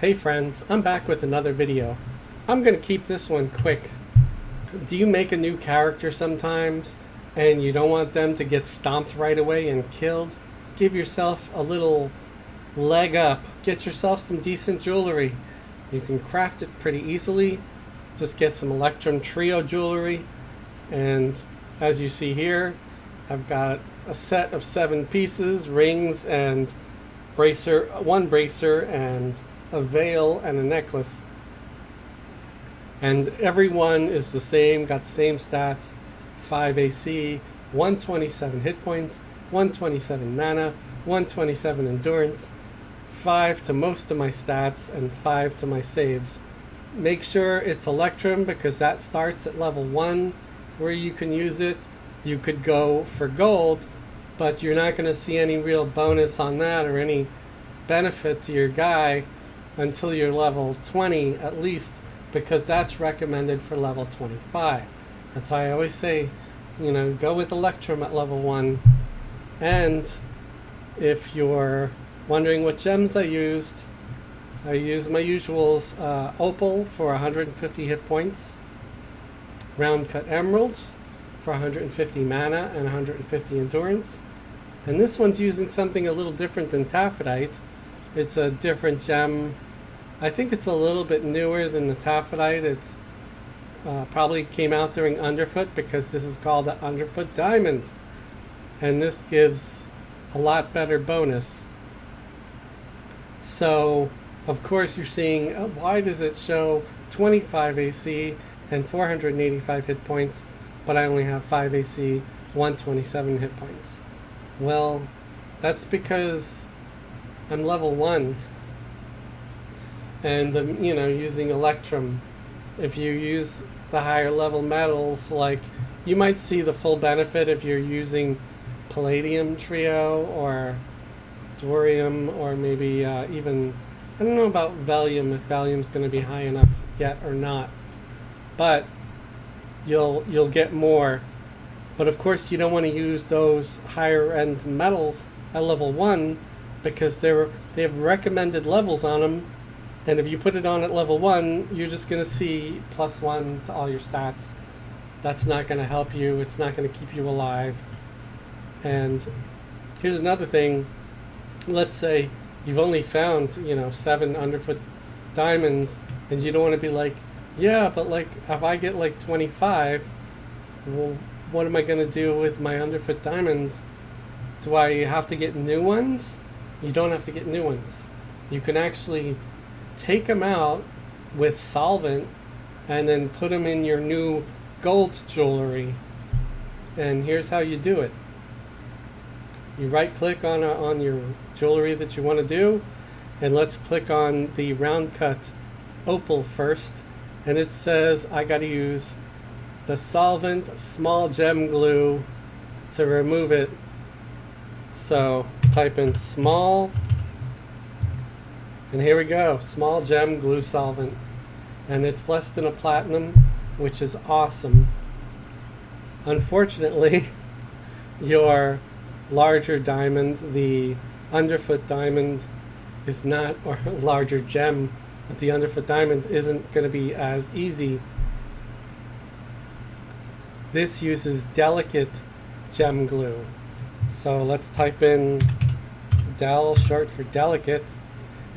Hey friends, I'm back with another video. I'm going to keep this one quick. Do you make a new character sometimes and you don't want them to get stomped right away and killed? Give yourself a little leg up. Get yourself some decent jewelry. You can craft it pretty easily. Just get some Electrum Trio jewelry, and as you see here, I've got a set of 7 pieces, rings and one bracer and a veil and a necklace. And every one is the same, got the same stats: 5 AC, 127 hit points, 127 mana, 127 endurance, 5 to most of my stats, and 5 to my saves. Make sure it's Electrum because that starts at level 1 where you can use it. You could go for gold, but you're not going to see any real bonus on that or any benefit to your guy until you're level 20 at least, because that's recommended for level 25. That's why I always say, go with Electrum at level 1. And if you're wondering what gems I used my usuals: Opal for 150 hit points, Round Cut Emerald for 150 mana and 150 endurance. And this one's using something a little different than Taphidite. It's a different gem. I think it's a little bit newer than the Taphidite. It's probably came out during Underfoot because this is called an Underfoot Diamond. And this gives a lot better bonus. So, of course, you're seeing, why does it show 25 AC and 485 hit points, but I only have 5 AC, 127 hit points? Well, that's because I'm level 1. And, using Electrum. If you use the higher level metals, you might see the full benefit if you're using Palladium Trio or Dorium, or maybe even, I don't know about Valium, if Valium's going to be high enough yet or not. But you'll get more. But of course you don't want to use those higher end metals at level 1 because they have recommended levels on them. And if you put it on at level 1, you're just going to see +1 to all your stats. That's not going to help you. It's not going to keep you alive. And here's another thing. Let's say you've only found, 7 Underfoot Diamonds, and you don't want to be like, yeah, but if I get 25, well, what am I going to do with my Underfoot Diamonds? Do I have to get new ones? You don't have to get new ones. You can actually take them out with solvent and then put them in your new gold jewelry. And here's how you do it. You right click on your jewelry that you want to do, and let's click on the round cut opal first, and it says I got to use the solvent small gem glue to remove it. So type in small, and here we go, small gem glue solvent, and it's less than a platinum, which is awesome. Unfortunately, your larger diamond, the Underfoot Diamond, is not, or larger gem, but the Underfoot Diamond isn't going to be as easy. This uses delicate gem glue. So let's type in Del, short for delicate,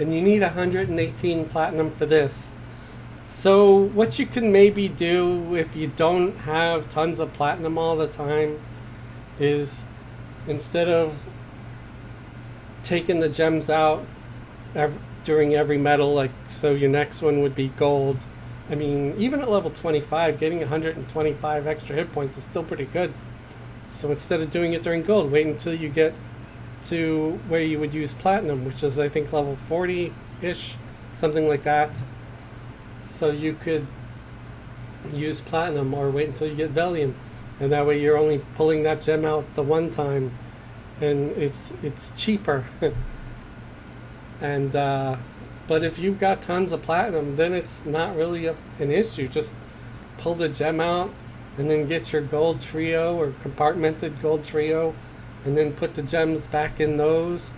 and you need 118 platinum for this. So what you can maybe do if you don't have tons of platinum all the time is, instead of taking the gems out during every metal, so your next one would be gold. I mean, even at level 25, getting 125 extra hit points is still pretty good. So instead of doing it during gold, wait until you get to where you would use platinum, which is I think level 40-ish, something like that. So you could use platinum, or wait until you get Valium. And that way you're only pulling that gem out the one time, and it's cheaper. And but if you've got tons of platinum, then it's not really an issue. Just pull the gem out and then get your gold trio or compartmented gold trio, and then put the gems back in those,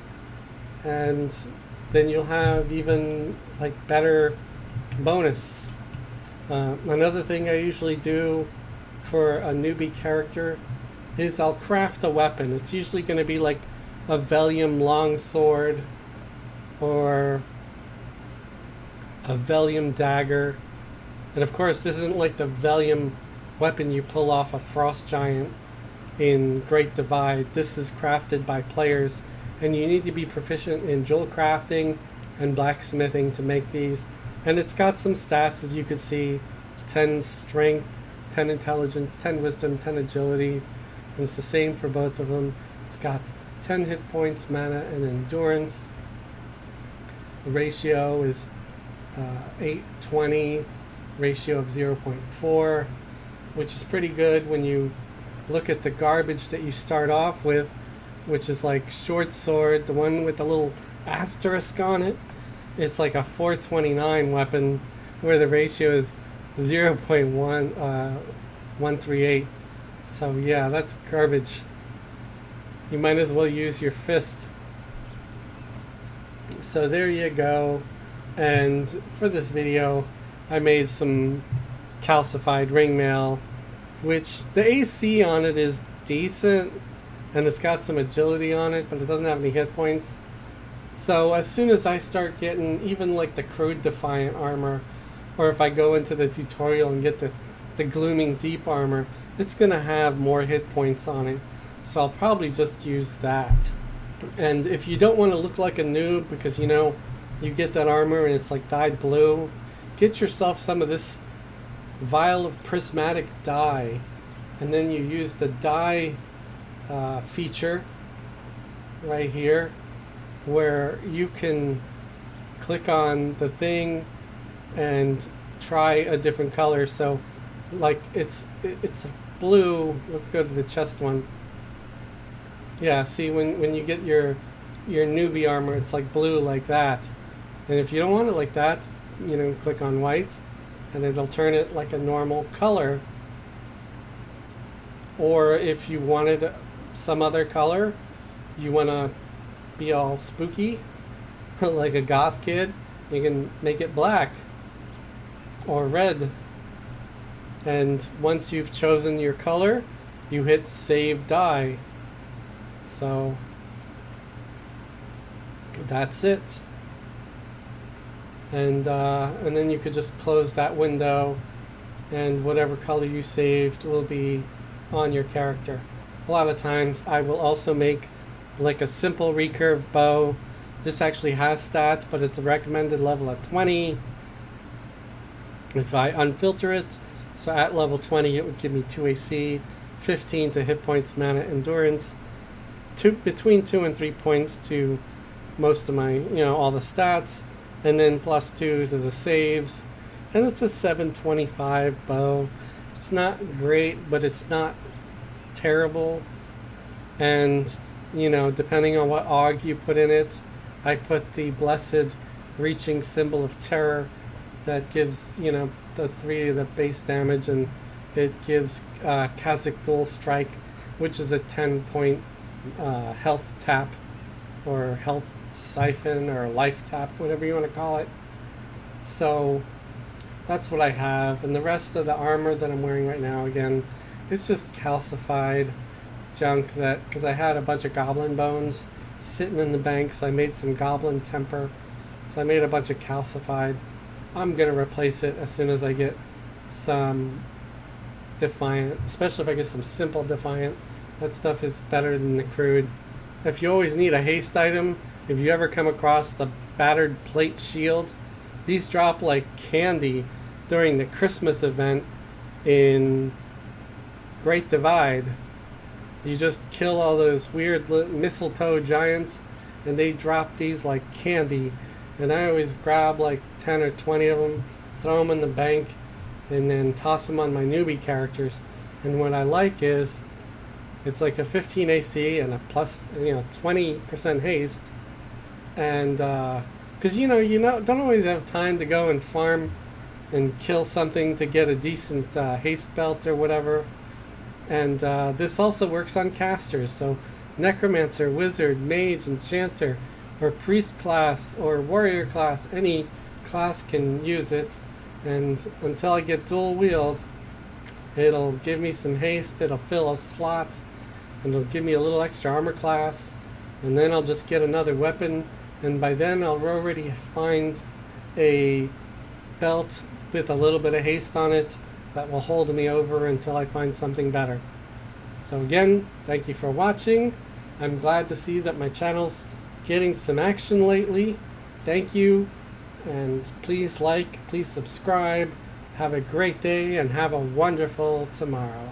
and then you'll have even like better bonus. Another thing I usually do for a newbie character is I'll craft a weapon. It's usually going to be like a Velium longsword or a Velium dagger. And of course, this isn't like the Velium weapon you pull off a frost giant in Great Divide. This is crafted by players, and you need to be proficient in jewel crafting and blacksmithing to make these. And it's got some stats, as you can see: 10 strength, 10 intelligence, 10 wisdom, 10 agility. And it's the same for both of them. It's got 10 hit points, mana, and endurance. The ratio is 8:20, ratio of 0.4, which is pretty good when you look at the garbage that you start off with, which is like short sword, the one with the little asterisk on it. It's like a 429 weapon where the ratio is 0.138. So yeah, that's garbage. You might as well use your fist. So there you go. And for this video, I made some calcified ring mail, which the AC on it is decent, and it's got some agility on it, but it doesn't have any hit points. So as soon as I start getting even like the crude defiant armor, or if I go into the tutorial and get the glooming deep armor, it's gonna have more hit points on it. So I'll probably just use that. And if you don't want to look like a noob, because you know you get that armor and it's like dyed blue, get yourself some of this vial of prismatic dye, and then you use the dye feature right here, where you can click on the thing and try a different color. So like it's a blue. Let's go to the chest one. Yeah, see, when you get your newbie armor, it's like blue like that. And if you don't want it like that, you know, click on white and it'll turn it like a normal color. Or if you wanted some other color, you want to be all spooky like a goth kid, you can make it black or red. And once you've chosen your color, you hit save dye. So that's it. And then you could just close that window, and whatever color you saved will be on your character. A lot of times I will also make like a simple recurve bow. This actually has stats, but it's a recommended level at 20. If I unfilter it, so at level 20 it would give me 2 AC, 15 to hit points, mana, endurance, between 2 and 3 points to most of my, you know, all the stats, and then plus 2 to the saves. And it's a 725 bow. It's not great, but it's not terrible. And you know, depending on what AUG you put in it, I put the blessed reaching symbol of terror that gives, you know, the 3 of the base damage, and it gives Kazakh dual strike, which is a 10-point health tap, or health siphon, or life tap, whatever you want to call it. So that's what I have. And the rest of the armor that I'm wearing right now, again, it's just calcified junk, that because I had a bunch of goblin bones sitting in the bank, so I made some goblin temper, so I made a bunch of calcified. I'm gonna replace it as soon as I get some defiant, especially if I get some simple defiant. That stuff is better than the crude. If you always need a haste item, if you ever come across the battered plate shield, these drop like candy during the Christmas event in Great Divide. You just kill all those weird mistletoe giants, and they drop these like candy. And I always grab like 10 or 20 of them, throw them in the bank, and then toss them on my newbie characters. And what I like is, it's like a 15 AC and a plus, you know, 20% haste. And because you know, don't always have time to go and farm and kill something to get a decent haste belt or whatever. And this also works on casters, so necromancer, wizard, mage, enchanter, or priest class or warrior class. Any class can use it, and until I get dual wield, it'll give me some haste, it'll fill a slot, and it'll give me a little extra armor class, and then I'll just get another weapon, and by then I'll already find a belt with a little bit of haste on it that will hold me over until I find something better. So again, thank you for watching. I'm glad to see that my channel's getting some action lately. Thank you, and please like, please subscribe. Have a great day and have a wonderful tomorrow.